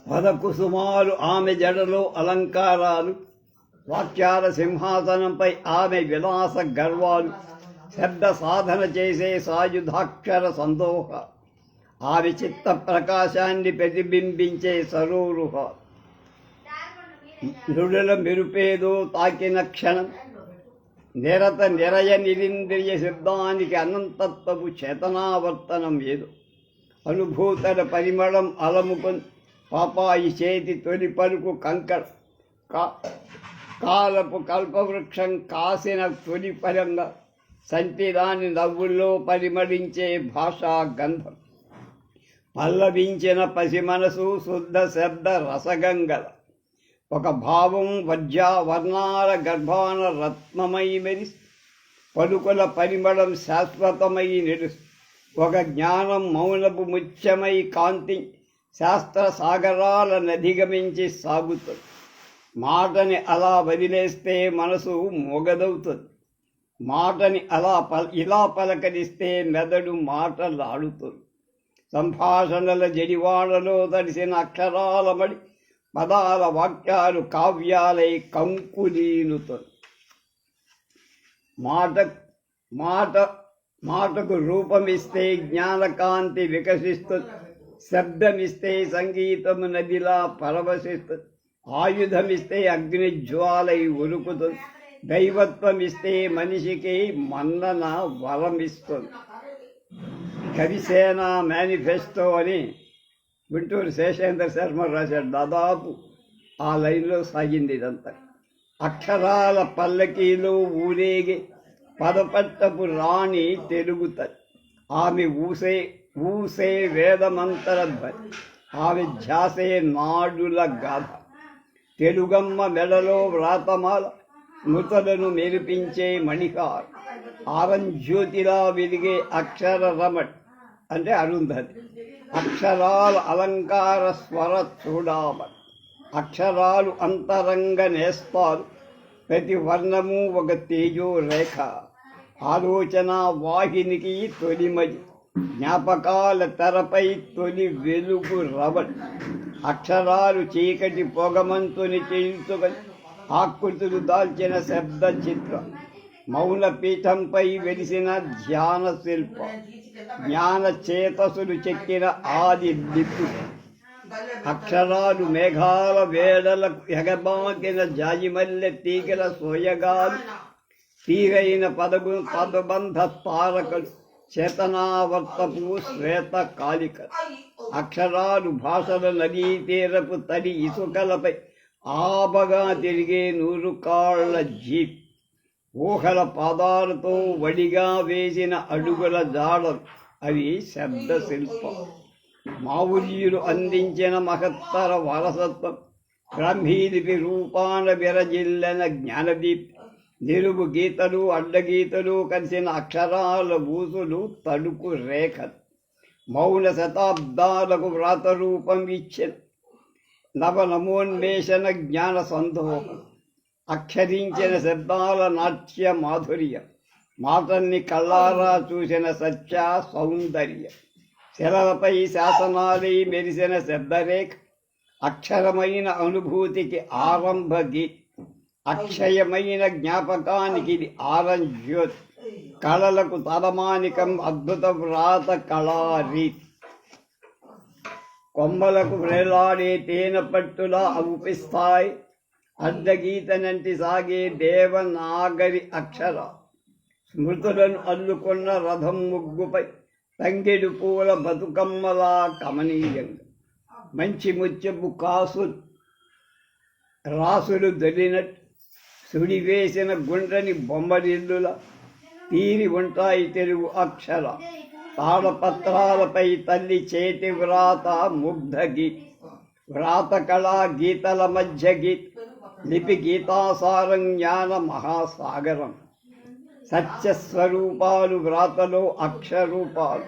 పదకుసుమాలు ఆమె జడలో అలంకారాలు, వాక్యాల సింహాసనంపై ఆమె విలాస గర్వాలు, శబ్ద సాధన చేసే సాయుధాక్షర సందోహ, ఆమె చిత్త ప్రకాశాన్ని ప్రతిబింబించే సరోరుహ, నుడుల మెరుపేదో తాకిన క్షణం, నిరత నిరయ నిరింద్రియ శబ్దానికి అనంతత్వపు చేతనావర్తనం ఏదో, అనుభూతల పరిమళం అలముకొని పాపాయి చేతి తొలి పలుకు కంకర, కాలపు కల్పవృక్షం కాసిన తొలి పరంగా, సంటిదాని నవ్వుల్లో పరిమళించే భాషా గంధం, పల్లవించిన పసి మనసు శుద్ధ శబ్ద రసగంగల, ఒక భావం వర్ణాల గర్భాన రత్నమై మెరిసి, పలుకుల పరిమళం శాశ్వతమై నిలుసు, ఒక జ్ఞానం మౌనపు ముత్యమై కాంతి శాస్త్ర సాగరాల నధిగమించి సాగుతుంది. మాటని అలా వదిలేస్తే మనసు మొగదవుతుంది, మాటని ఇలా పలకరిస్తే మెదడు మాటలాడుతుంది. సంభాషణల జడివాడలో తడిసిన అక్షరాల మడి పదాల వాక్యాలు కావ్యాలై కంకులీనుతుంది. మాటకు రూపమిస్తే జ్ఞానకాంతి వికసిస్తుంది, శబ్దమిస్తే సంగీతము నదిలా పరవశిస్తుంది, ఆయుధమిస్తే అగ్ని జ్వాలై ఉరుకుతుంది, దైవత్వమిస్తే మనిషికి మన్నన వరమిస్తుంది. కవిసేన మేనిఫెస్టో అని గుంటూరు శేషేంద్ర శర్మ రాశాడు. దాదాపు ఆ లైన్లో సాగింది ఇదంతా. అక్షరాల పల్లకీలో ఊరేగే పదపట్టపు రాణి తెలుగుతుంది, ఆమె ఊసే వేదమంతర ధ్వని, ఆమె ధ్యాసే నాడుల గాథ. తెలుగమ్మ మెడలో వ్రాతమాల, మృతలను మెరిపించే మణిహార, ఆరంజ్యోతిలా వెలిగే అక్షర రమణ్ అంటే అరుంధతి. అక్షరాల అలంకార స్వర చూడామణి, అక్షరాలు అంతరంగ నేస్తాలు, ప్రతి వర్ణము ఒక తేజో రేఖ, ఆలోచన వాహినికి తొలిమది, జ్ఞాపకాల తెరపై తొలి వెలుగు రవణ్. అక్షరాలు చీకటి పొగమంతుని చేయుచుకొని ఆకృతులు దాల్చిన శబ్ద చిత్రం, మౌన పీఠంపై వెలిసిన ధ్యాన శిల్పం, జ్ఞాన చేతసులు చెక్కిన ఆది లిపి. అక్షరాలు మేఘాల వేడలకు ఎగబాకిన జాజిమల్లె తీగల సోయగాలు, తీగైన పదబంధ తారకలు, చేతనావర్తపు శ్వేత కాళిక. అక్షరాలు భాషల నదీ తీరపు తడి ఇసుకలపై ఆబగా తిరిగే నూరు కాళ్ల జీప్, ఊహల పాదాలతో వడిగా వేసిన అడుగుల జాడలు, అవి శబ్ద శిల్పం. మావుల్యులు అందించిన మహత్తర వారసత్వం, బ్రాహ్మీలిపి రూపాన విరజిల్లన జ్ఞానదీప్, నిలువు గీతలు అడ్డగీతలు కలిసిన అక్షరాల ఊసులు తడుకు రేఖలు, మౌన శతాబ్దాలకు వ్రాత రూపం ఇచ్చిన నవనమోన్మేషణ జ్ఞాన సందోహం, అక్షరించిన శబ్దాల నాట్య మాధుర్యం, మాటల్ని కళ్ళారా చూసిన సత్య సౌందర్యం, శిలలపై శాసనాలై మెరిసిన శబ్దరేఖ, అక్షరమైన అనుభూతికి ఆరంభ గీతి, అక్షయమైన జ్ఞాపకానికి ఇది ఆరంజ్యోతి, కళలకు తలమానికం అద్భుత వ్రాత కళారీతి. కొమ్మలకు వేలాడే తేనె పట్టులా అవుపిస్తాయి అడ్డగీతనంటి సాగే దేవనాగరి అక్షర, స్మృతులను అల్లుకున్న రథం ముగ్గుపై తంగెడు పూల బతుకమ్మలా కమనీయంగా, మంచి ముత్యపు కాసులు రాసులు దొలినట్టు సుడివేసిన గుండ్రని బొమ్మరిల్లుల తీరి ఉంటాయి తెలుగు అక్షర. తాళపత్రాలపై తల్లి చేతి వ్రాత ముగ్ధ గీత్, వ్రాత కళా గీతల మధ్య గీత్, లిపి గీతాసారం జ్ఞాన మహాసాగరం. సత్యస్వరూపాలు వ్రాతలో అక్షరూపాలు,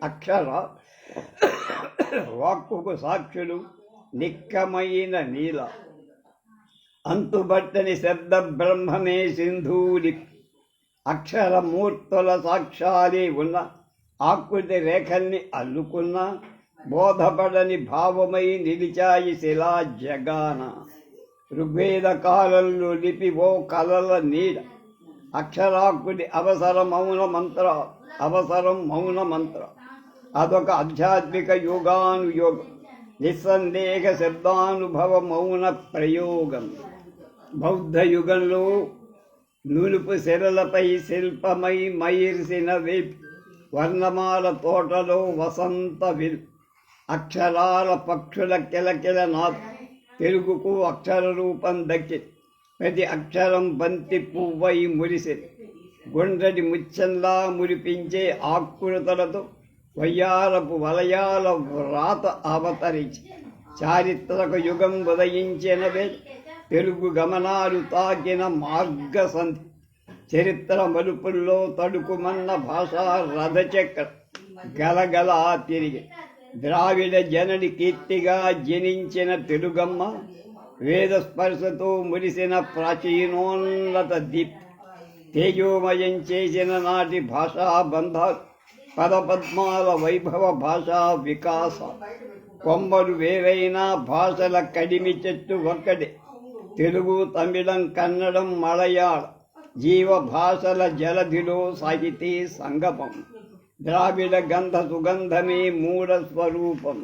అక్షర వాక్కుకు సాక్షులు నిక్కమైన నీల అంతుబట్టని శబ్ద బ్రహ్మమే సింధూలి అక్షరమూర్తుల సాక్షాలే ఉన్న ఆకృతి రేఖల్ని అల్లుకున్న బోధపడని భావమై నిలిచాయి శిలా జగాన ఋగ్వేద కాలంలో లిపి ఓ కలల నీడ అక్షరాకృతి అవసరం మౌన మంత్ర అదొక ఆధ్యాత్మిక యోగానుయోగం నిస్సందేహ శబ్దానుభవ మౌన ప్రయోగం బౌద్ధ యుగంలో నులుపు శిలలపై శిల్పమై మైర్సిన వేపి వర్ణమాల తోటలో వసంత విల్ అక్షరాల పక్షుల కిలకిల నాథ్ తెలుగుకు అక్షర రూపం దక్కి ప్రతి అక్షరం బంతి పువ్వై మురిసి గుండ్రటి ముచ్చంలా మురిపించే ఆకృతులతో వయ్యారపు వలయాల వ్రాత అవతరించి చారిత్రక యుగం ఉదయించినవే తెలుగు గమనాలు తాకిన మార్గసంధి చరిత్ర మలుపుల్లో తడుకుమన్న భాషా రథచక్ర గలగల తిరిగి ద్రావిడ జనని కీర్తిగా జనించిన తెలుగమ్మ వేద స్పర్శతో మురిసిన ప్రాచీనోన్నత దీప్తి తేజోమయం చేసిన నాటి భాషా బంధాలు పదపద్మాల వైభవ భాషా వికాస కొమ్మలు వేరైన భాషల కడిమి చెట్టు ఒక్కడే తెలుగు తమిళం కన్నడం మలయాళ జీవ భాషల జలధిలో సాగితే సంగమం ద్రావిడ గంధ సుగంధమే మూఢ స్వరూపం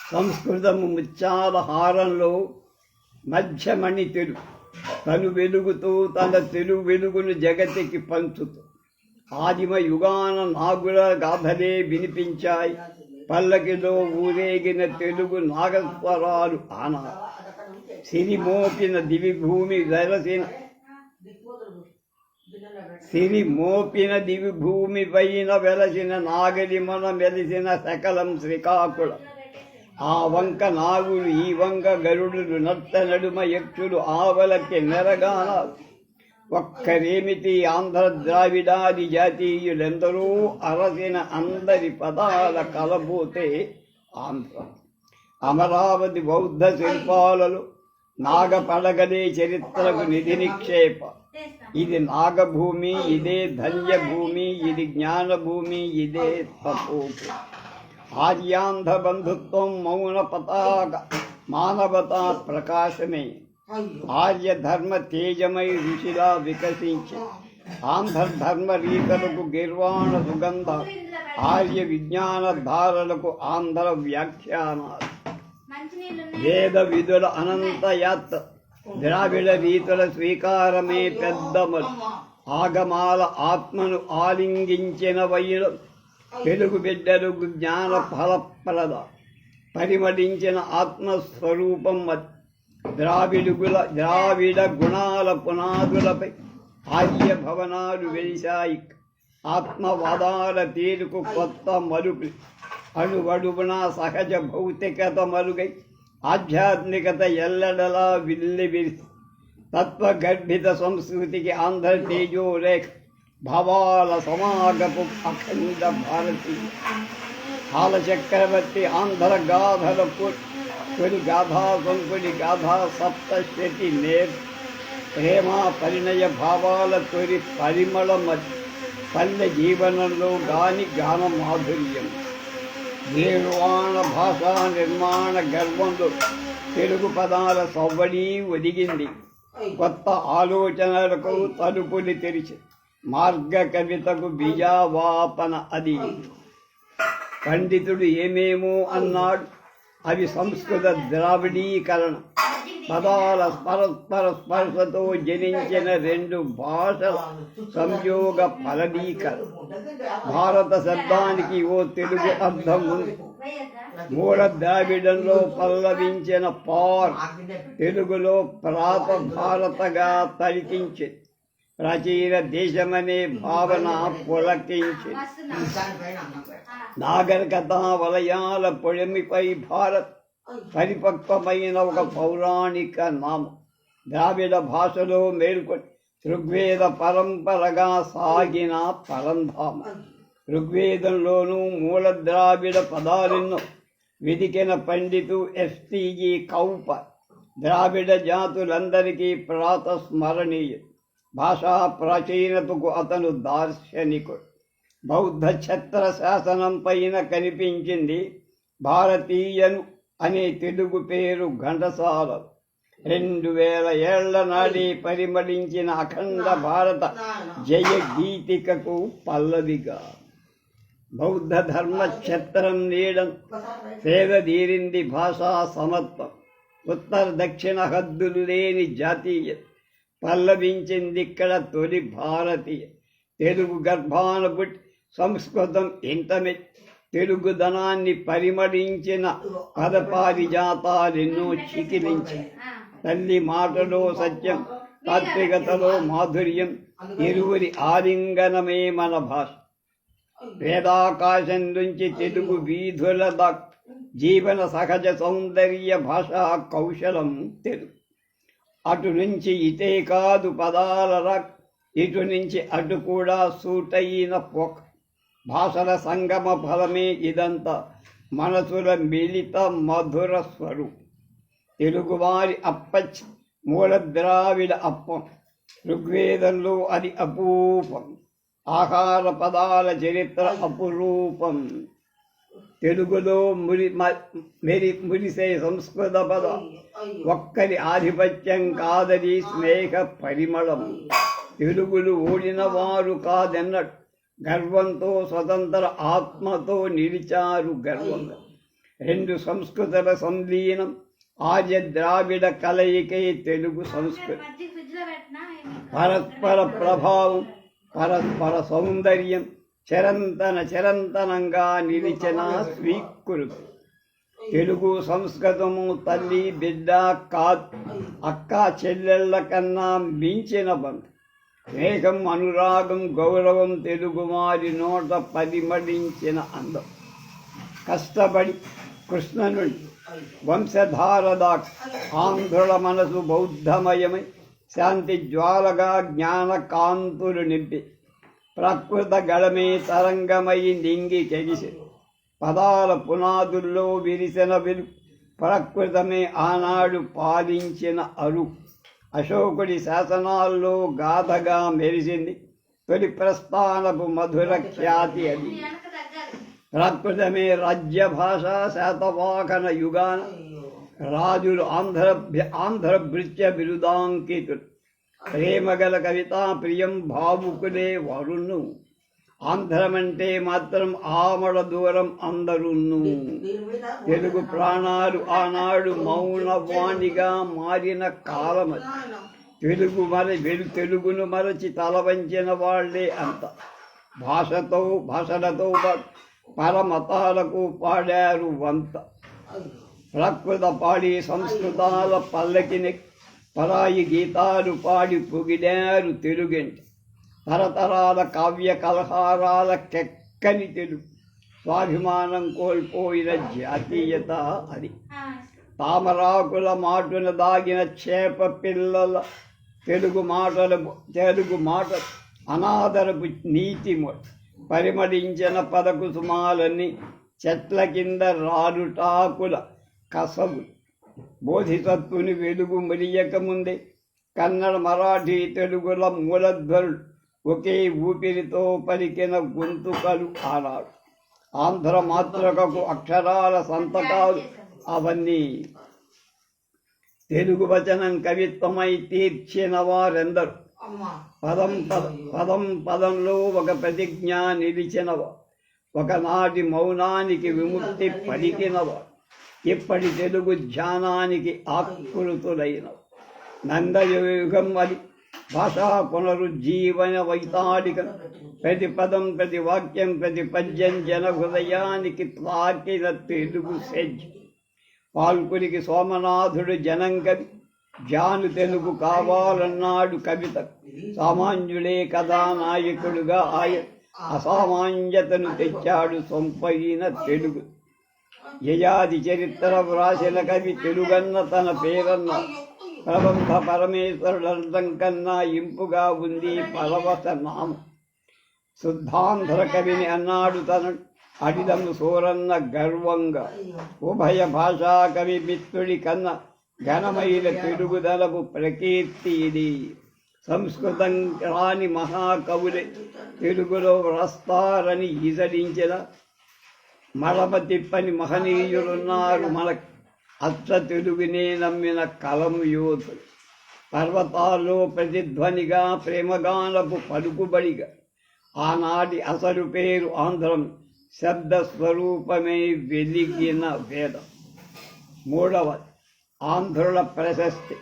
సంస్కృతము ముత్యాల హారంలో మధ్యమణి తెలుగు తను వెలుగుతూ తన తెలుగు వెలుగును జగతికి పంచుతూ ఆదిమ యుగాన నాగుల గాథలే వినిపించాయి పల్లకిలో ఊరేగిన తెలుగు నాగస్వరాలు ఆనా సిరిమోపిన దివిభూమి వెలసిన దివిభూమి పైన వెలసిన నాగలి మన మెలిసిన సకలం శ్రీకాకుళం ఆ వంక నాగులు ఈ వంక గరుడులు నట్ట నడుమ యక్షులు ఆవలకి నెరగానాలు ఒక్కరేమిటి ఆంధ్ర ద్రావిడాది జాతీయులెందరూ అరసిన అందరి పదాల కలబోతే ఆంధ్ర అమరావతి బౌద్ధ శిల్పాలలో నాగపడగలే చరిత్రకు నిధి నిక్షేప ఇది నాగభూమి ఇదే ధన్యభూమి ఇది జ్ఞానభూమి ఇదే తపోభూమి ఆర్యాంధ్ర బంధుత్వం మౌన పతాక మానవతా ప్రకాశమే ఆర్య ధర్మ తేజమై ఋషిలా వికసించి ఆంధ్ర ధర్మ రీతలకు గిర్వాణ సుగంధ ఆర్య విజ్ఞాన ధారలకు ఆంధ్ర వ్యాఖ్యానాలు వేద విధుల అనంత యాత్ర ద్రావిడ రీతుల స్వీకారమే పెద్దమలు ఆగమాల ఆత్మను ఆలింగించిన వైరం తెలుగు బిడ్డలకు జ్ఞాన ఫలప్రద పరిమళించిన ఆత్మస్వరూపం ద్రావిడ గుణాల పునాదులపై ఆర్య భవనాలు వెలిశాయి ఆత్మవాదాల తీరుకు కొత్త మలుపు అణువడుగున సహజ భౌతికత మరుగై ఆధ్యాత్మికత ఎల్లడలా విల్లివిరిసి తత్వగర్భిత సంస్కృతికి ఆంధ్ర తేజో రేఖ భావాల సమాగపు అఖండ భారతీయ కాలచక్రవర్తి ఆంధ్ర గాథల తొలి గాథా సంకుడి గాథా సప్తశతి ప్రేమ పరిణయ భావాల తొలి పరిమళ పల్లె జీవనంలో గాన మాధుర్యం నిర్వాణ భాషా నిర్మాణ గర్వంలో తెలుగు పదాల సవ్వడి ఒదిగింది కొత్త ఆలోచనలకు తలుపులు తెరిచి మార్గ కవితకు బీజావాపన అది పండితుడు ఏమేమో అన్నాడు అవి సంస్కృత ద్రావిడీకరణ పదాల పరస్పర స్పర్శతో జనించిన రెండు భాషల సంయోగ ఫలదీకరణ భారత శబ్దానికి ఓ తెలుగు అర్థం ఉంది మూల ద్రావిడంలో పల్లవించిన పార్ తెలుగులో ప్రాత భారతగా తలికించి ప్రాచీన దేశమనే భావన పులకించి నాగరికత వలయాల పొడిమిపై భారత్ పరిపక్వమైన ఒక పౌరాణిక నామం ద్రావిడ భాషలో మేల్కొని ఋగ్వేద పరంపరగా సాగిన పరంధామ. ఋగ్వేదంలోనూ మూల ద్రావిడ పదాలెన్నో వెదికిన పండితు ఎస్టీజీ కౌప ద్రావిడ జాతులందరికీ ప్రాతస్మరణీయుడు. భాషా ప్రాచీనతకు అతను దార్శనికుడు. బౌద్ధ ఛత్ర శాసనం పైన కనిపించింది భారతీయను అనే తెలుగు పేరు ఘంటసాల. 2000 ఏళ్ల నాడి పరిమళించిన అఖండ భారత జయ గీతికకు పల్లవిగా బౌద్ధ ధర్మ ఛత్రం నీడం సేదదీరింది భాషా సమత్వం. ఉత్తర దక్షిణ హద్దులు లేని జాతీయ పల్లవించిందిక్కడ తొలి భారతీయ. తెలుగు గర్భాన పుట్టి సంస్కృతం ఇంటమే తెలుగుదనాన్ని పరిమళించిన పదపారిజాతాలెన్నో చికిలించి తల్లి మాటలో సత్యం, తాత్వికతలో మాధుర్యం, ఇరువురి ఆలింగనమే మన భాష. వేదాకాశం నుంచి తెలుగు వీధుల దాకా జీవన సహజ సౌందర్య భాషా కౌశలం తెలుగు. అటు నుంచి ఇటే కాదు పదాల రాక్, ఇటు నుంచి అటు కూడా సూటైన పోక. భాషల సంగమ ఫలమే ఇదంతా, మనసుల మిళిత మధుర స్వరూపం. తెలుగువారి అప్పచ్ మూల ద్రావిడ అప్పం. ఋగ్వేదంలో అది అపూపం. ఆహార పదాల చరిత్ర అపురూపం. తెలుగులో మురిసే సంస్కృత పద ఒక్కరి ఆధిపత్యం కాదని స్నేహ పరిమళం. తెలుగులు ఓడిన వారు కాదన్నట్టు గర్వంతో స్వతంత్ర ఆత్మతో నిలిచారు గర్వంగా. 2 సంస్కృతుల సంలీనం ఆర్య ద్రావిడ కలయికే తెలుగు సంస్కృతి. పరస్పర ప్రభావం, పరస్పర సౌందర్యం చిరంతనంగా నిలిచిన స్వీకృతి. తెలుగు సంస్కృతము తల్లి బిడ్డ కాదు, అక్క చెల్లెళ్ల కన్నా మించిన బంధం. స్నేహం, అనురాగం, గౌరవం తెలుగువారి నోట పరిమళించిన అందం. కష్టపడి కృష్ణ నుండి వంశధార దాకా ఆంధ్రుల మనసు బౌద్ధమయమై శాంతి జ్వాలగా జ్ఞాన కాంతులు నింపి ప్రకృత గళమే తరంగమై నింగి చెగిసి పదాల పునాదుల్లో విరిసిన వెలుగు. ప్రకృతమే ఆనాడు పాలించిన అరు. అశోకుడి శాసనాల్లో గాథగా మెరిసింది తొలి ప్రస్థానపు మధుర ఖ్యాతి అది. ప్రకృతమే రాజ్య భాష. శాతవాహన యుగాన రాజులు ఆంధ్రభృత్య బిరుదాంకితులు. ప్రేమగల కవితా ప్రియం భావుకులే వరుణు. ఆంధ్రమంటే మాత్రం ఆమడ దూరం అందరును. తెలుగు ప్రాణాలు ఆనాడు మౌనవాణిగా మారిన కాలమది. తెలుగును మరచి తలవంచిన వాళ్లే అంత. భాషలతో పరమతాలకు పాడారు వంత. ప్రకృత పాడి సంస్కృతాల పల్లకిని పరాయి గీతాలు పాడి పొగిడారు తెలుగంటి. తరతరాల కావ్య కలహారాల కెక్కని తెలుగు. స్వాభిమానం కోల్పోయిన జాతీయత అది. తామరాకుల మాటున దాగిన చేప పిల్లల తెలుగు మాట అనాదరపు నీతి పరిమళించిన పదకుసుమాలన్నీ చెట్ల కింద రాలుటాకుల కసవు. బోధిసత్వుని వెలుగు మురియకముందే కన్నడ, మరాఠీ, తెలుగుల మూలధ్వరులు ఒకే ఊపిరితో పలికిన గొంతుకలు ఆనాడు. ఆంధ్ర మాతృకకు అక్షరాల సంతకాలు అవన్నీ. తెలుగు వచనం కవిత్వమై తీర్చిన వారెందరు. పదంలో ఒక ప్రతిజ్ఞ నిలిచినవా. ఒకనాటి మౌనానికి విముక్తి పలికినవా. ఇప్పటి తెలుగు ధ్యానానికి ఆకృతులైనవా. నందయుగం అది భాషా పునరుజ్జీవన వైతాళికం. ప్రతి పదం, ప్రతి వాక్యం, ప్రతి పద్యం జన హృదయానికి తాకిన తెలుగు సేద్యం. పాల్కురికి సోమనాథుడు జనం కవి. జాను తెలుగు కావాలన్నాడు కవిత. సామాన్యుడే కథానాయకుడుగా అసామాన్యతను తెచ్చాడు సొంపైన తెలుగు. యయాది చరిత్ర వ్రాసిన కవి తెలుగన్న తన పేరన్న ప్రబంధ పరమేశ్వరుడర్థం కన్నా ఇంపుగా ఉంది పరవశ నామం. శుద్ధాంధ్ర కవిని అన్నాడు తను అడిదము సూరన్న గర్వంగా. ఉభయ భాషా కవి మిత్రుడి కన్నా ఘనమైన తెలుగుదలపు ప్రకీర్తి ఇది. సంస్కృతం రాని మహాకవులే తెలుగులో వ్రస్తారని ఈసడించిన మడమ తిప్పని మహనీయులున్నారు మనకు. అచ్చ తెలుగునే నమ్మిన కలము యోధులు. పర్వతాల్లో ప్రతిధ్వనిగా ప్రేమగానపు పలుకుబడిగా ఆనాటి అసలు పేరు ఆంధ్రం శబ్ద స్వరూపమై వెలిగిన వేదం. మూడవ ఆంధ్రుల ప్రశస్తి.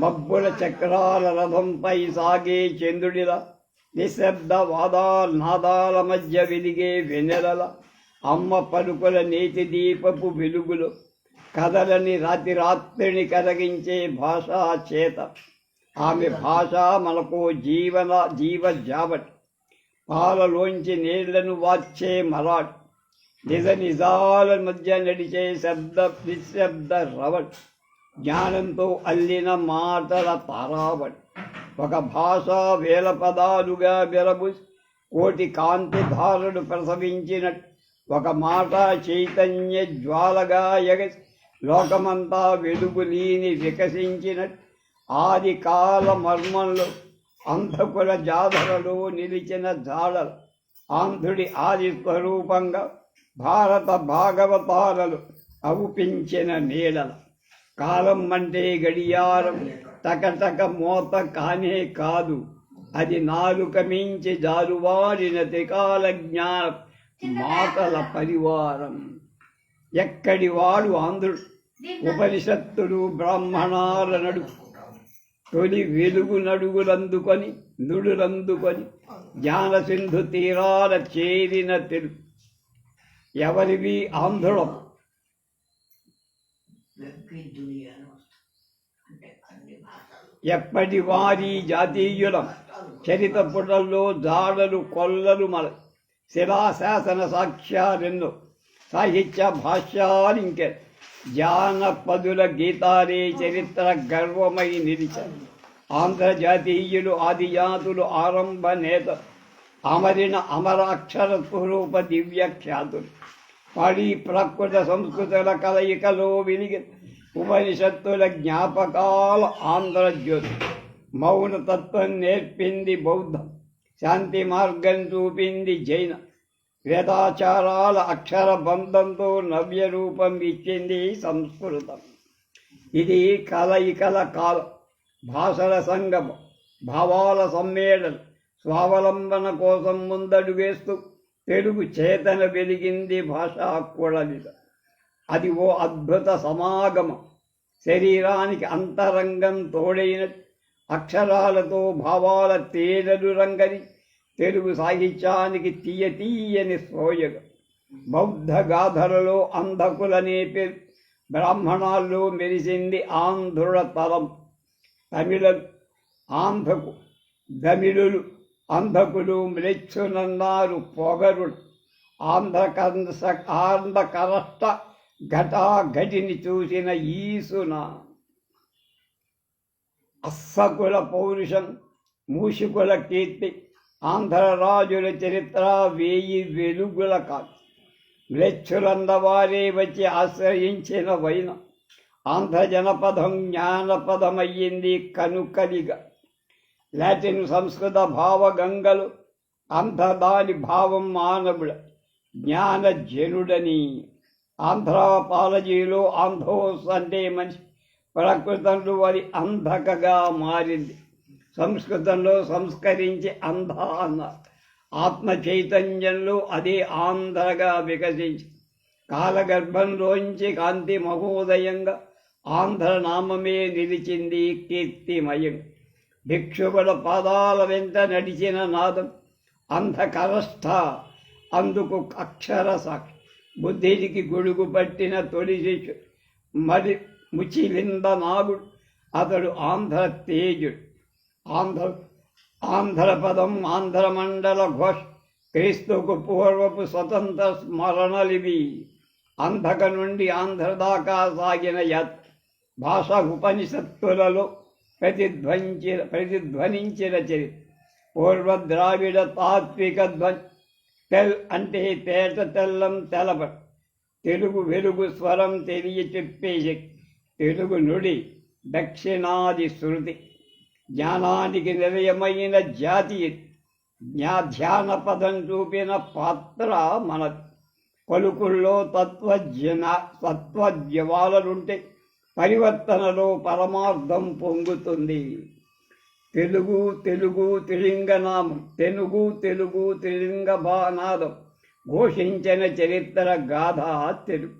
మబ్బుల చక్రాల రథంపై సాగే చంద్రుడిలా నిశ్శబ్ద నాదాల మధ్య వెలిగే వెన్నెలల అమ్మ పలుకుల నేతి దీపపు వెలుగులు కదలని రాత్రిని కరగించే భాషా చేత. ఆమె భాష మనకు జీవజావటి. పాలలోంచి నీళ్లను వార్చే మరాడు. నిజాల మధ్య నడిచే నిశ్శబ్ద రవట్. జ్ఞానంతో అల్లిన మాటల తారావట్. ఒక భాష వేల పదాలుగా విరబూసి కోటి కాంతి ధారలు ప్రసవించినట్టు ఒక మాట చైతన్య జ్వాలగా ఎగసి లోకమంతా వెలుగులీని వికసించినట్టు ఆది కాల మర్మంలో అంధకుల జాధరలో నిలిచిన జాడలు ఆంధ్రుడి ఆది స్వరూపంగా భారత భాగవతాలను అవుపించిన నీడల. కాలం అంటే గడియారం టకటక మోత కానే కాదు, అది నాలుక మించి జారువాడిన త్రికాల జ్ఞాన మాటల పరివారం. ఎక్కడి వాడు ఆంధ్రుడు. ఉపనిషత్తులు బ్రాహ్మణాల నడుపు తొలి వెలుగు నడుగులందుకొని నుడులందుకొని జ్ఞానసింధు తీరాల చేరిన తెలుగు. ఎవరివి ఆంధ్రులం? ఎప్పటి వారి జాతీయులం. చరిత పుటల్లో జాడలు కొల్లలు మల శిలాశాసన సాక్ష్యాలెన్నో. సాహిత్య భాష్యాలింకె జానపదుల గీతాలే చరిత్ర గర్వమై నిలిచారు. ఆంధ్రజాతీయులు ఆదిజాతులు ఆరంభ నేత అమరిన అమరాక్షర స్వరూప దివ్య ఖ్యాతులు. పాడి ప్రకృత సంస్కృతుల కలయికలో వెలిగి ఉపనిషత్తుల జ్ఞాపకాల ఆంధ్రజ్యోతి. మౌనతత్వం నేర్పింది బౌద్ధం, శాంతి మార్గం చూపింది జైన. వేదాచారాల అక్షర బంధంతో నవ్య రూపం ఇచ్చింది సంస్కృతం. ఇది కలయికల కాలం, భాషల సంగమం, భావాల సమ్మేళనం. స్వావలంబన కోసం ముందడుగేస్తూ తెలుగు చేతన వెలిగింది భాషా కుళలిద. అది ఓ అద్భుత సమాగమం. శరీరానికి అంతరంగం తోడైన అక్షరాలతో భావాల తేనెలు రంగని తెలుగు సాహిత్యానికి తీయని సోయగం. బౌద్ధ గాథలలో అంధకులనే పేరు, బ్రాహ్మణాల్లో మెరిసింది ఆంధ్రుల తలం. తమిళులు అంధకులు మ్లేచ్చునన్నారు పొగరుడు. ఆంధ్రకరష్ట ఘటాఘటిని చూసిన ఈసున అస్సకుల పౌరుషం, మూషికుల కీర్తి, ఆంధ్రరాజుల చరిత్ర వేయి వెలుగుల కాదు. మ్లేచ్చులందవారే వచ్చి ఆశ్రయించిన వైనం. ఆంధ్ర జనపదం జ్ఞానపదమయ్యింది కనుకలిగా. లాటిన్ సంస్కృత భావగంగలు అంధదాని భావం మానవుడ జ్ఞానజనుడని. ఆంధ్రాపాలజీలో ఆంధ్రోస్ అంటే మనిషి, ప్రకృతంలో అది అంధకగా మారింది. సంస్కృతంలో సంస్కరించి అంధ అన్నారు. ఆత్మ చైతన్యంలో అదే ఆంధ్రగా వికసించి కాలగర్భంలోంచి కాంతి మహోదయంగా ఆంధ్రనామమే నిలిచింది కీర్తిమయం. భిక్షువుల పాదాల వెంట నడిచిన నాదం అంధకరస్థ, అందుకు అక్షర సాక్షి. బుద్ధికి గొడుగు పట్టిన తొలి శిష్యుడు ముచిలింద నాగుడు, అతడు ఆంధ్ర తేజుడు. ఆంధ్ర పదం ఆంధ్రమండల ఘోష్, క్రీస్తుకు పూర్వపు స్వతంత్ర స్మరణలివి. అంధక నుండి ఆంధ్ర దాకా సాగిన యాత్ర భాషా ఉపనిషత్తులలో ప్రతిధ్వనించిన చరిత్ర. పూర్వ ద్రావిడ తాత్విక ధ్వని. తెల్ అంటే తేట తెల్లం తెలప. తెలుగు వెలుగు స్వరం తెలియ చెప్పే శక్తి. తెలుగు నుడి దక్షిణాది శృతి. జ్ఞానానికి నిలయమైన జాతి. ధ్యాన పదం చూపిన పాత్ర మనది. పలుకుల్లో తత్వజ్ఞవాలలుంటే పరివర్తనలో పరమార్థం పొంగుతుంది. తెలుగు తెలుగు త్రిలింగనామం. తెలుగు త్రిలింగనాదం ఘోషించిన చరిత్ర గాథ తెలుగు.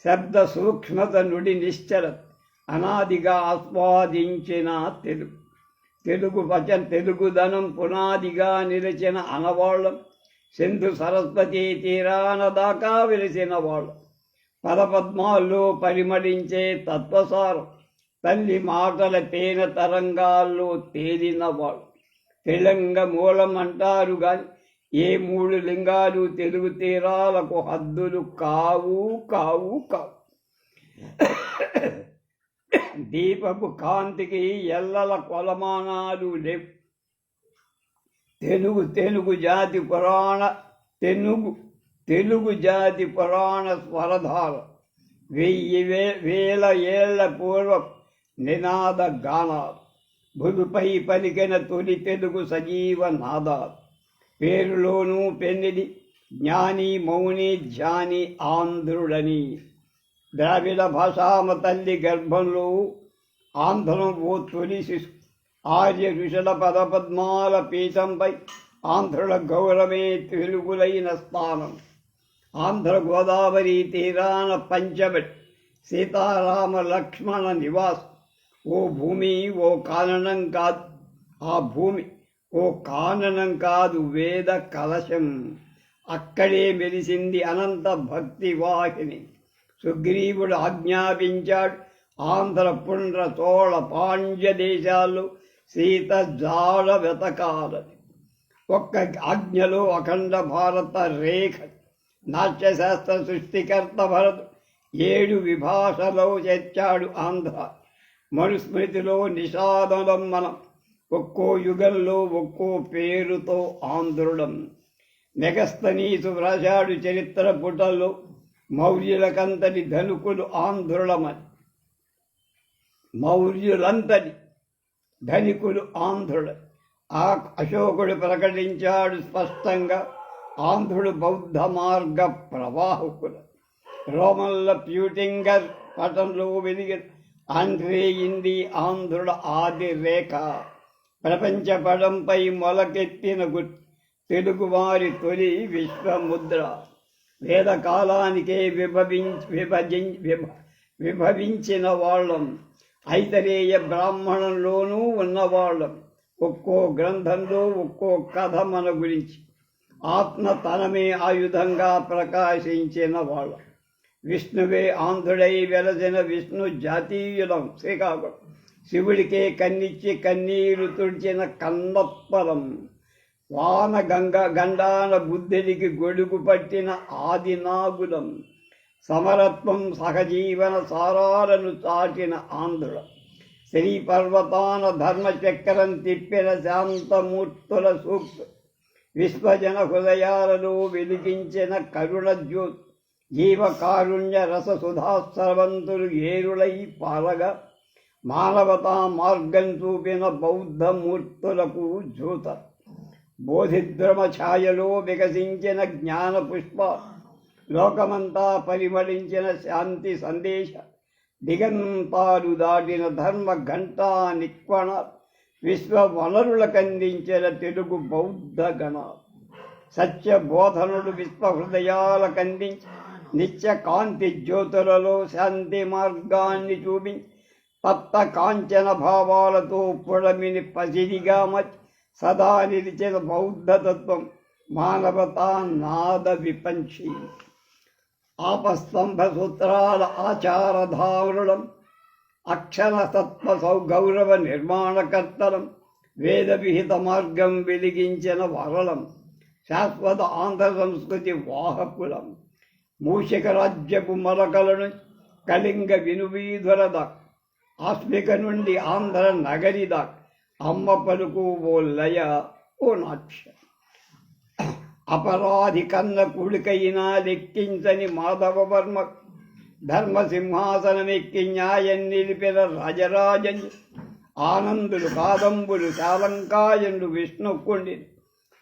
శబ్ద సూక్ష్మత నుడి నిశ్చల అనాదిగా ఆస్వాదించిన తెలుగు. తెలుగుదనం పునాదిగా నిలిచిన అనవాళ్ళం. సింధు సరస్వతి తీరాన దాకా వెలిసిన వాళ్ళం. పదపద్మాల్లో పరిమళించే తత్వసారం. తల్లి మాటల తేనె తరంగాల్లో తేలిన వాళ్ళు. తెలంగ మూలం అంటారు గాని ఏ 3 లింగాలు తెలుగు తీరాలకు హద్దులు కావు కావు కావు. దీపపు కాంతికి ఎల్లల కొలమానాలు లేవు. తెలుగు జాతి పురాణ స్వరధార. వేల ఏళ్ల పూర్వం నినాద గానాలు. భుజుపై పలికిన తొలి తెలుగు సజీవ నాదాలు. పేరులోనూ పెన్నిది జ్ఞాని మౌని ధ్యాని ఆంధ్రుడని. ద్రావిడ భాషామ తల్లి గర్భంలో ఆంధ్రం ఓ తొలి శిశు. ఆర్య ఋషుల పదపద్మాల పీఠంపై ఆంధ్రుల గౌరవమే తెలుగులైన స్థానం. ఆంధ్ర గోదావరి తీరాన పంచబడి సీతారామ లక్ష్మణ నివాసం. ఓ భూమి ఓ కాననం కాదు. ఆ భూమి ఓ కాననం కాదు, వేద కలశం. అక్కడే మెలిసింది అనంత భక్తి వాహిని. సుగ్రీవుడు ఆజ్ఞాపించాడు ఆంధ్ర పుండ్ర చోళ పాండ్య దేశాల్లో సీత జాడ వెతకాలని. ఒక్క ఆజ్ఞలో అఖండ భారత రేఖ. నాట్యశాస్త్ర సృష్టికర్త భరతు 7 విభాషలో చేర్చాడు ఆంధ్ర. మనుస్మృతిలో నిషాదనం మనం. ఒక్కో యుగంలో ఒక్కో పేరుతో ఆంధ్రుడం. మెగస్తనీసు వ్రాశాడు చరిత్ర పుటల్లో మౌర్యులకంతటి ధనుకులు ఆంధ్రులమని. మౌర్యులంతటి ధనికులు ఆంధ్రుడు. అశోకుడు ప్రకటించాడు స్పష్టంగా ఆంధ్రుడు బౌద్ధ మార్గ ప్రవాహకులు. రోమన్ల ప్యూటింగర్ పటంలో వెలిగిన ఆంధ్రే ఇంది ఆంధ్రుడ ఆది రేఖ. ప్రపంచ పటంపై మొలకెత్తిన గుర్తు తెలుగువారి తొలి విశ్వముద్ర. వేదకాలానికే విభవించిన వాళ్ళం. ఐతరేయ బ్రాహ్మణంలోనూ ఉన్నవాళ్ళం. ఒక్కో గ్రంథంలో ఒక్కో కథ మన గురించి. ఆత్మ తనమే ఆయుధంగా ప్రకాశించిన వాళ్ళం. విష్ణువే ఆంధ్రుడై వెలసిన విష్ణు జాతీయులం శ్రీకాకుళం. శివుడికే కన్నిచ్చి కన్నీరు తుడిచిన కన్నప్పలం. వాన గండాన బుద్ధుడికి గొడుగు పట్టిన ఆదినాగులం. సమరత్వం సహజీవన సారాలను చాటిన ఆంధ్రులం. శ్రీ పర్వతాన ధర్మచక్రం తిప్పిన శాంతమూర్తుల సూక్తు. విశ్వజన హృదయాలలో వెలిగించిన కరుణ జ్యోతి. జీవకారుణ్య రస సుధాస్రవంతులు ఏరులై పారగా మానవతా మార్గం చూపిన బౌద్ధమూర్తులకు జ్యోత. బోధిద్రమ ఛాయలో వికసించిన జ్ఞాన పుష్ప. లోకమంతా పరిమళించిన శాంతి సందేశ. దిగంతాలు దాటిన ధర్మ ఘంటా నిక్వణ. విశ్వ వనరులకందించిన తెలుగు బౌద్ధ గణ. సత్య బోధనుడు విశ్వ హృదయాలకందించి నిత్య కాంతి జ్యోతులలో శాంతి మార్గాన్ని చూపించి తప్త కాంచన భావాలతో పుడమిని పసిడిగా మర్చి సదా నిలిచిన బౌద్ధతత్వం మానవతా నాద విపంచి. ఆపస్తంభ సూత్రాల ఆచారధారులం. అక్షర తత్వ సౌగౌరవ నిర్మాణకర్తలం. వేద విహిత మార్గం వెలిగించిన వరలం. శాశ్వత ఆంధ్ర సంస్కృతి వాహకులం. మూషిక రాజ్యపు మరకలను కళింగ వినువీధుల ఆస్మిక నుండి ఆంధ్ర నగరి దాకా అమ్మ పలుకు ఓ లయ ఓ నాట్య. అపరాధి కన్న కుడికైనా లెక్కించని మాధవవర్మ ధర్మసింహాసనమెక్కి న్యాయం నిలిపిన రాజరాజన్. ఆనందులు కాదంబులు శాలంకాయుడు విష్ణుకుండి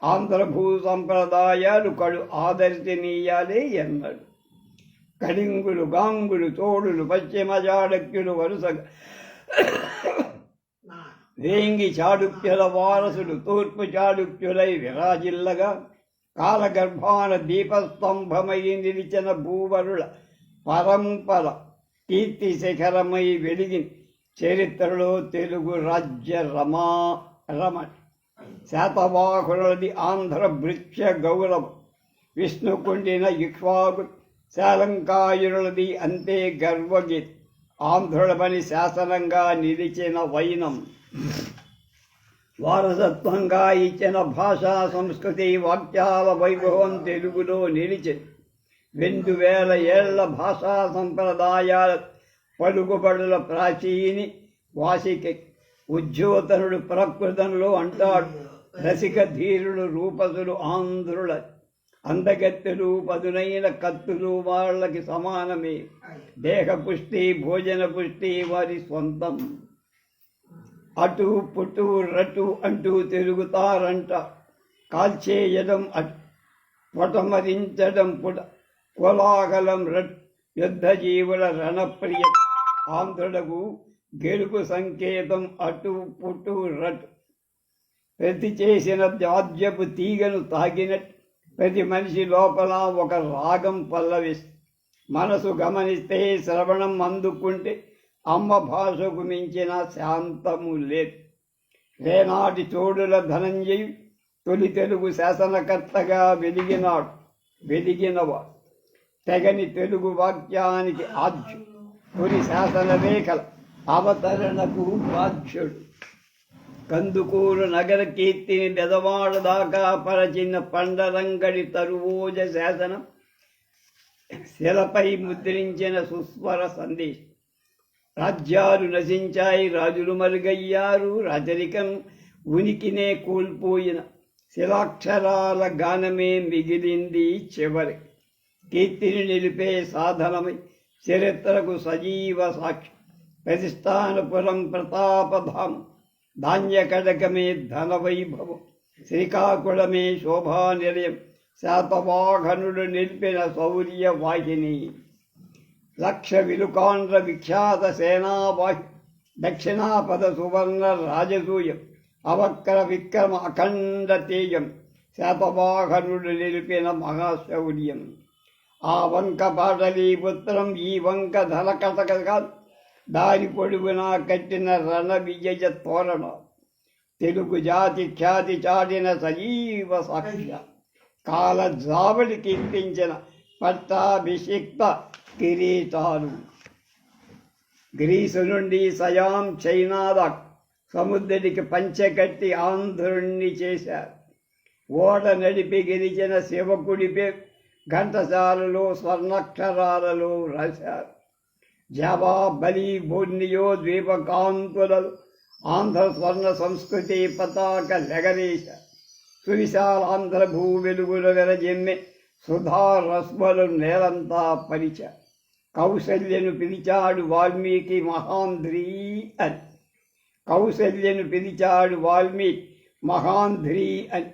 ఆంధ్రభూ సంప్రదాయాలు కడు ఆదర్శనీయాలే ఎన్నడు. కళింగులు గాంగులు తోడులు పశ్చిమ చాళుక్యులు వరుసగా వేంగి చాళుక్యుల వారసులు తూర్పు చాళుక్యులై విరాజిల్లగా కాలగర్భాన దీపస్తంభమై నిలిచిన భూవరుల పరంపర కీర్తి శిఖరమై వెలిగి చరిత్రలో తెలుగు రాజ్య రమణ. శాతవాహనులది ఆంధ్ర భృత్య గౌరవం, విష్ణుకుండిన ఇక్ష్వాకు శాలంకాయునులది అంతే గర్వగీత్. ఆంధ్రులమని శాసనంగా నిలిచిన వైనం, వారసత్వంగా ఇచ్చిన భాషా సంస్కృతి వాక్యాల వైభవం తెలుగులో నిలిచింది. 2000 ఏళ్ల భాషా సంప్రదాయాల పలుకుబడుల ప్రాచీని వాసికి ఉజ్జోతనుడు ప్రకృతంలో అంటాడు. రసిక ధీరులు రూపసులు ఆంధ్రుల, అందగత్తెలు పదునైన కత్తులు వాళ్ళకి సమానమే. దేహ పుష్టి భోజన పుష్టి వారి సొంతం. అటు పుట్టు రటు అంటూ తిరుగుతారంట. కాల్చేయడం అటు, పొటమరించడం పుట, కోలాహలం రట్, యుద్ధ జీవుల రణప్రియ. ఆంధ్రులకు గెలుపు సంకేతం అటు పుట్టు రటు. ప్రతి చేసిన జాడ్యపు తీగను తాగినట్టు ప్రతి మనిషి లోపల ఒక రాగం పల్లవిస్తుంది. మనసు గమనిస్తే, శ్రవణం అందుకుంటే అమ్మ భాషకు మించిన శాంతము లేదు. రేనాటి చోడుల ధనంజయు తొలి తెలుగు శాసనకర్తగా వెలిగినవాడు. తెగని తెలుగు వాక్యానికి ఆద్యుడు. తొలి శాసన రేఖల అవతరణకు బాధ్యుడు. కందుకూరు నగర కీర్తిని బెదవాడ దాకా పరచిన పండరంగడి తరువోజ శాసనం శిలపై ముద్రించిన సుస్వర సందేశం. రాజ్యాలు నశించాయి, రాజులు మరుగయ్యారు, రాజరికం ఉనికినే కోల్పోయిన శిలాక్షరాల గానమే మిగిలింది చివరి. కీర్తిని నిలిపే సాధనమై చరిత్రకు సజీవ సాక్షి. ప్రతిష్టానపురం ప్రతాపధామం, ధాన్యకడకమే ధనవైభవం, శ్రీకాకుళమే శోభానిలయం, శాతవాహనుడు నిలిపిన శౌర్య వాహిని. లక్ష విలుకాండ్ర విఖ్యాత సేనావాహి, దక్షిణాపద సువర్ణ రాజసూయం, అవక్ర విక్రమ అఖండ తేజం, శాతవాహనుడు నిలిపిన మహాశౌర్యం. ఆ వంక పాటలీపుత్రం, ఈ వంక ధనకటక దారి పొడుగునా కట్టిన రణ విజయ తోరణ. తెలుగు జాతి ఖ్యాతి చాటిన సజీవ సాక్ష్య. కాల జాబడి కీర్తించిన పట్టాభిషిక్త కిరీటాలు. గ్రీసు నుండి సయాం చైనా దాకా సముద్రుడికి పంచెకట్టి ఆంధ్రుణ్ణి చేశారు. ఓడ నడిపి గెలిచిన శివకుడిపై ఘంటసాలలో స్వర్ణాక్షరాలలో రాశారు. జావా, బలి, బోర్నియో ద్వీపకాంతులలో ఆంధ్ర స్వర్ణ సంస్కృతి పతాక లెగరేశ. సువిశాలాంధ్ర భూ వెలుగులు వెరజెమ్మె సుధా రస్మలు నేలంతా పరిచ. కౌసల్యను పిలిచాడు వాల్మీకి మహాంధ్రీ అని. కౌసల్యను పిలిచాడు వాల్మీకి మహాంధ్రీ అని.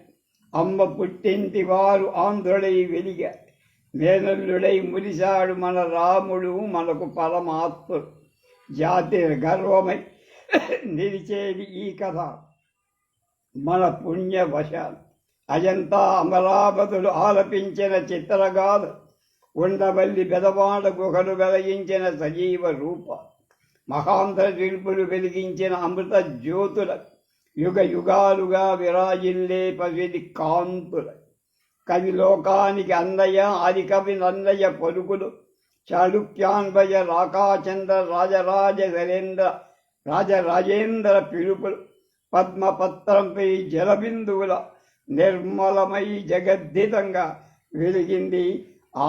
అమ్మ పుట్టింటి వారు ఆంధ్రుడై వెలిగా మేనల్లుడై మురిశాడు మన రాముడు, మనకు పరమాత్ముడు. జాతి గర్వమై నిలిచేది ఈ కథ మన పుణ్యవశాలు. అజంతా అమరావతులు ఆలపించిన చిత్రగాథ, ఉండవల్లి బెదవాడ గుహలు వెలగించిన సజీవ రూప, మహాంధ్ర శిల్పులు వెలిగించిన అమృత జ్యోతుల, యుగ యుగాలుగా విరాజిల్లే పసిడి కాంతుల. కవి లోకానికి అన్నయ్య, ఆది కవి నన్నయ్య పలుకులు, చాళుక్యాన్వయ రాకాచంద్ర రాజరాజేంద్ర పిలుపులు, పద్మపత్రంపై జలబిందువుల నిర్మలమై జగద్ధితంగా వెలిగింది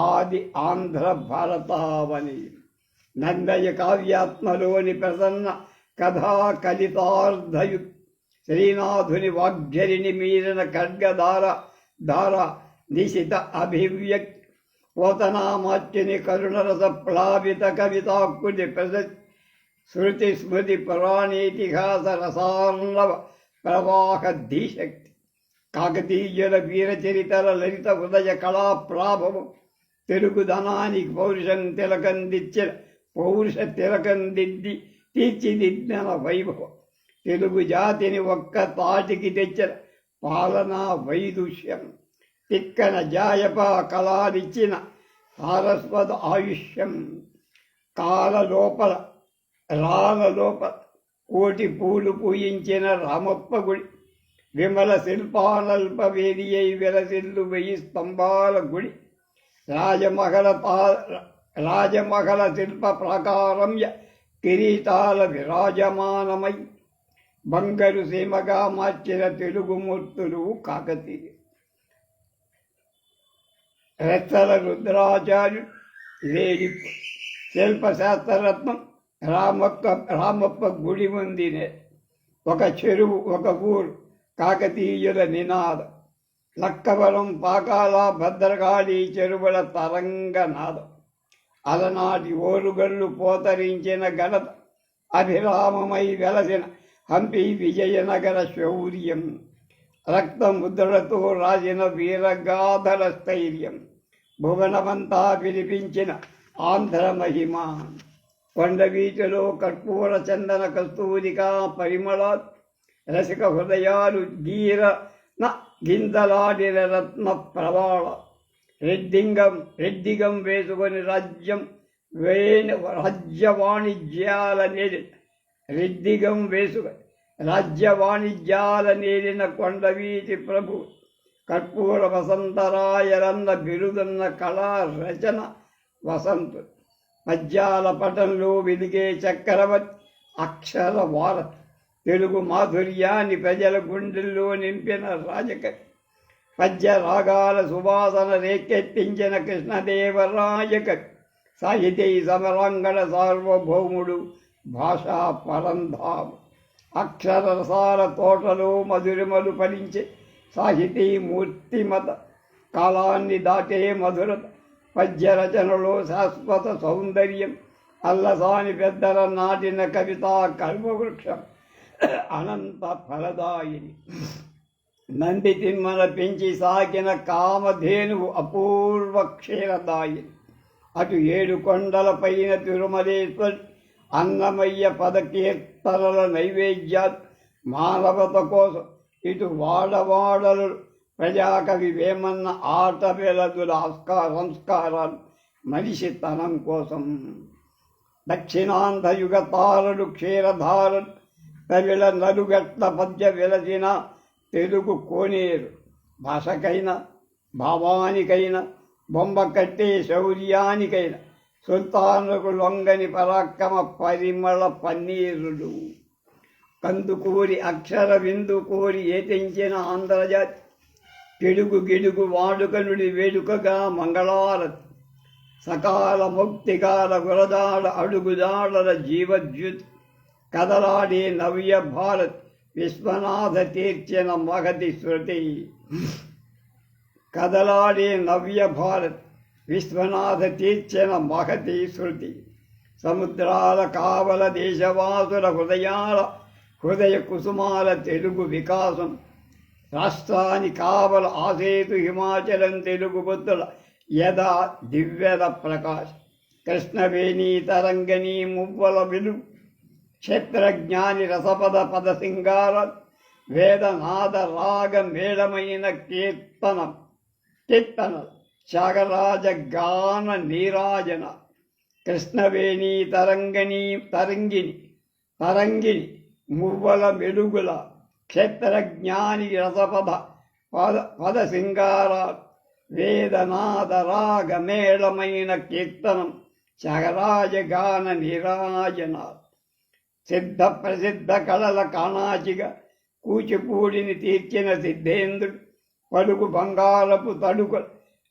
ఆది ఆంధ్ర భారతావని. నందయ కావ్యాత్మలోని ప్రసన్న కథా కలితార్ధయు శ్రీనాథుని వాగ్జరిని మీరిన ఖడ్గధార ధార నిశిత అభివ్యక్తి పోతనామాత్యుని కరుణరస ప్లావిత కవితాక్కుని శృతి స్మృతి పురాణేతిహాస రసార్ణవ ప్రవాహ ధీశక్తి కాకతీయుల వీరచరితల లలిత హృదయ కళా ప్రాభవం తెలుగుదనానికి పౌరుష తిలకందిద్ది తీర్చిదిద్దిన వైభవం తెలుగు జాతిని ఒక్క తాటికి తెచ్చిన పాలనా వైదుష్యం తిక్కన జాయప కళానిచ్చిన సారస్వత ఆయుష్యం రాల కోటి పూలు పూయించిన రామప్ప గుడి విమల శిల్పానల్ప వేదియై విలసిల్లు 1000 స్తంభాల గుడి రాజమహల శిల్ప ప్రాకారంయ కిరీటాల విరాజమానమై బంగారు సీమగా మార్చిన తెలుగుమూర్తులు కాకతీయ రెచ్చల రుద్రాచార్యుడు లేడి శిల్పశాస్త్రరత్నం రామప్ప గుడి ముందినే ఒక చెరువు ఒక ఊరు కాకతీయుల నినాదం లక్కవరం పాకాల భద్రకాళి చెరువుల తరంగనాదం అలనాటి ఓరుగల్లు పోతరించిన ఘనత అభిరామమై వెలసిన హంపి విజయనగర శౌర్యం రక్తముద్రలతో రాసిన వీరగాథల స్థైర్యం భువనమంతా వినిపించిన ఆంధ్ర మహిమ కొండవీటిలో కర్పూర చందన కస్తూరికా పరిమళాలు రసిక హృదయాలు గిందలాడిన రత్న ప్రవాళ రెడ్డిగం వేసుకొని రాజ్యవాణిజ్యాల నేలిన కొండవీటి ప్రభు కర్పూర వసంతరాయరన్న బిరుదన్న కళా రచన వసంతు పద్యాల పటంలో వెలిగే చక్రవర్తి అక్షర వారధి తెలుగు మాధుర్యాన్ని ప్రజల గుండెల్లో నింపిన రాజకవి పద్య రాగాల సువాసన రేకెత్తించిన కృష్ణదేవరాయకవి సాహితీ సమరాంగణ సార్వభౌముడు భాషా పరంధాము అక్షర రసాల తోటలో మధురిమలు ఫలించే సాహితీ మూర్తిమత కాలాన్ని దాటే మధురత పద్య రచనలో శాశ్వత సౌందర్యం అల్లసాని పెద్దల నాటిన కవితా కల్పవృక్షం అనంత ఫలదాయిని నంది తిమ్మన పెంచి సాకిన కామధేనువు అపూర్వ క్షీరదాయిని అటు 7 కొండలపైన తిరుమలేశ్వరి అన్నమయ్య పదకీర్తనల నైవేద్యాలు మానవత కోసం ఇటు వాడవాడలు ప్రజాకవి వేమన్న ఆట వెలదుల సంస్కారాలు మనిషితనం కోసం దక్షిణాంధ్ర యుగ తారలు క్షీరధారలు తమిళ నలుగట్ల పద్య వెలసిన తెలుగు కోనేరు భాషకైనా భావానికైనా బొమ్మ కట్టే శౌర్యానికైనా సుల్తానులకు లొంగని పరాక్రమ పరిమళ పన్నీరుడు కందుకూరి అక్షర విందు కోరి ఏతించిన ఆంధ్రజాతి పిడుగు గిడుగు వాడుకనుడి వేడుకగా మంగళారతి సకాల ముక్తికాల గురదాడ అడుగుదాడల జీవద్యుత్ కదలాడే నవ్య భారత్ విశ్వనాథ తీర్చిన మగతి శృతి కదలాడే నవ్య భారత్ విశ్వనాథ తీర్చిన మహతి శృతి సముద్రాల కావల దేశవాసుల హృదయ కుసుమాల తెలుగు వికాసం రాష్ట్రాని కావల ఆసేతు హిమాచలం తెలుగు బుద్ధుల యథా దివ్యద ప్రకాశ్ కృష్ణవేణి తరంగని మువ్వల విలు క్షేత్రజ్ఞాని రసపద పద సింగార వేదనాద రాగ మేళమైన కీర్తన త్యాగరాజ గాన నీరాజన కృష్ణవేణి తరంగిణి మువ్వల మెలుగుల క్షేత్రజ్ఞాని రసపద పద సింగార వేదనాద రాగ మేళమైన కీర్తనం త్యాగరాజ గాన నీరాజన సిద్ధ ప్రసిద్ధ కళల కాణాచిగా కూచిపూడిని తీర్చిన సిద్ధేంద్రుడు పలుకు బంగారపు తడుక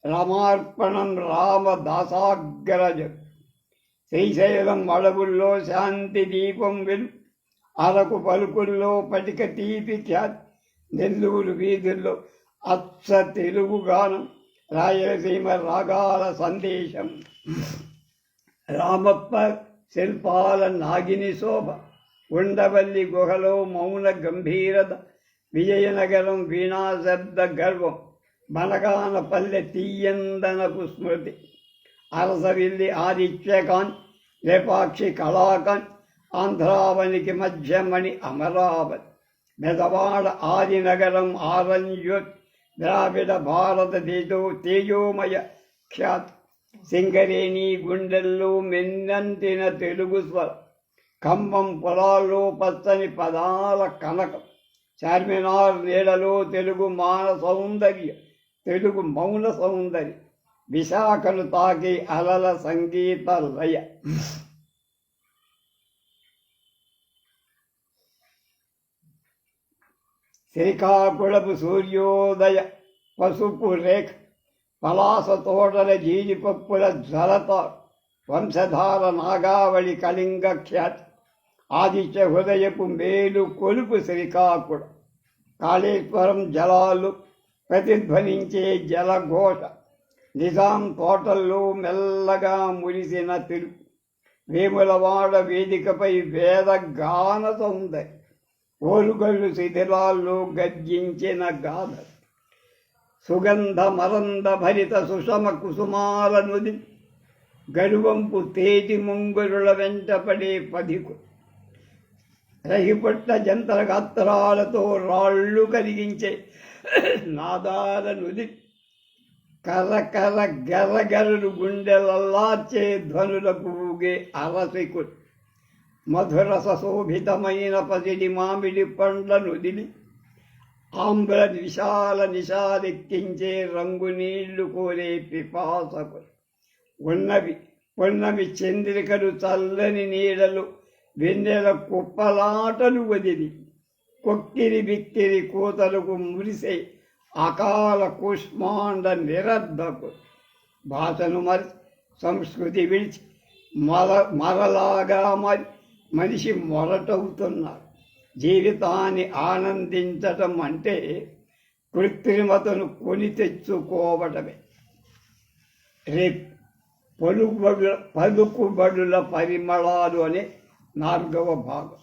రమార్పణం రామదాసాగ్రజ శ్రీశైలం అడవుల్లో శాంతి దీపం వెలు, అరకు పలుకుల్లో పటిక తీపి ఖ్యాతి, నెల్లూరు వీధుల్లో అచ్చ తెలుగు గానం, రాయలసీమ రాగాల సందేశం. రామప్ప శిల్పాల నాగిని శోభ, ఉండవల్లి గుహలో మౌన గంభీరత, విజయనగరం వీణాశబ్ద గర్వం, బనగాన పల్లె తీయందనపు స్మృతి, అరసవిల్లి ఆదిత్యకాన్, లేపాక్షి కళాకాన్, ఆంధ్రావనికి మధ్యమణి అమరావతి, మెదవాడ ఆదినగరం ఆరంజ్యోత్, ద్రావిడ భారత తేజోమయ ఖ్యాతి, సింగరేణి గుండెల్లో మెన్నంటిన తెలుగు స్వర, ఖమ్మం పొలాల్లో పచ్చని పదాల కనకం, చార్మినార్ నీడలో తెలుగు మౌన సౌందర్యం, విశాఖను తాకి అలల సంగీత లయ. శ్రీకాకుళపు సూర్యోదయ పసుపు రేఖ, పలాస తోటల జీడిపప్పుల జ్వరత, వంశధార నాగావళి కళింగ ఖ్యాతి, ఆదిత్య హృదయపు మేలు కొలుపు శ్రీకాకుళం, కాళేశ్వరం జలాలు ప్రతిధ్వనించే జలఘోష, నిజాం తోటల్లో మెల్లగా మురిసిన తెలుగు, వేములవాడ వేదికపై వేద గాన సౌందర్యం, ఓరుగల్లు శిథిలాల్లో గర్జించిన గాథ, సుగంధ మరంద భరిత సుషమ కుసుమాల నుది, గరువంపు తేటి ముంగురుల వెంటపడే పదికు, రహిపట్ల జంతర గాత్రాలతో రాళ్ళు కలిగించే నాదాల నుది, కర్ర గర్రగర్రు గుండెలల్లార్చే ధ్వనులకు ఊగే అరసికుడు, మధురస శోభితమైన పసిడి మామిడి పండ్ల నుదిలి, ఆంధ్ర విశాల నిషాలెక్కించే రంగు నీళ్లు కోరే పిపాసకు, ఉన్నవి చంద్రికలు చల్లని నీడలు, వెన్నెల కుప్పలాటలు వదిలి, కొక్కిరి బిక్కిరి కూతలకు మురిసే అకాల కుష్మాండ నిరర్ధకు, భాషను మరి సంస్కృతి విడిచి మరలాగా మనిషి మొరటవుతున్నారు. జీవితాన్ని ఆనందించటం అంటే కృత్రిమతను కొని తెచ్చుకోవటమే. రేపు పలుకుబడుల పరిమళాలు అనే 4వ భాగం.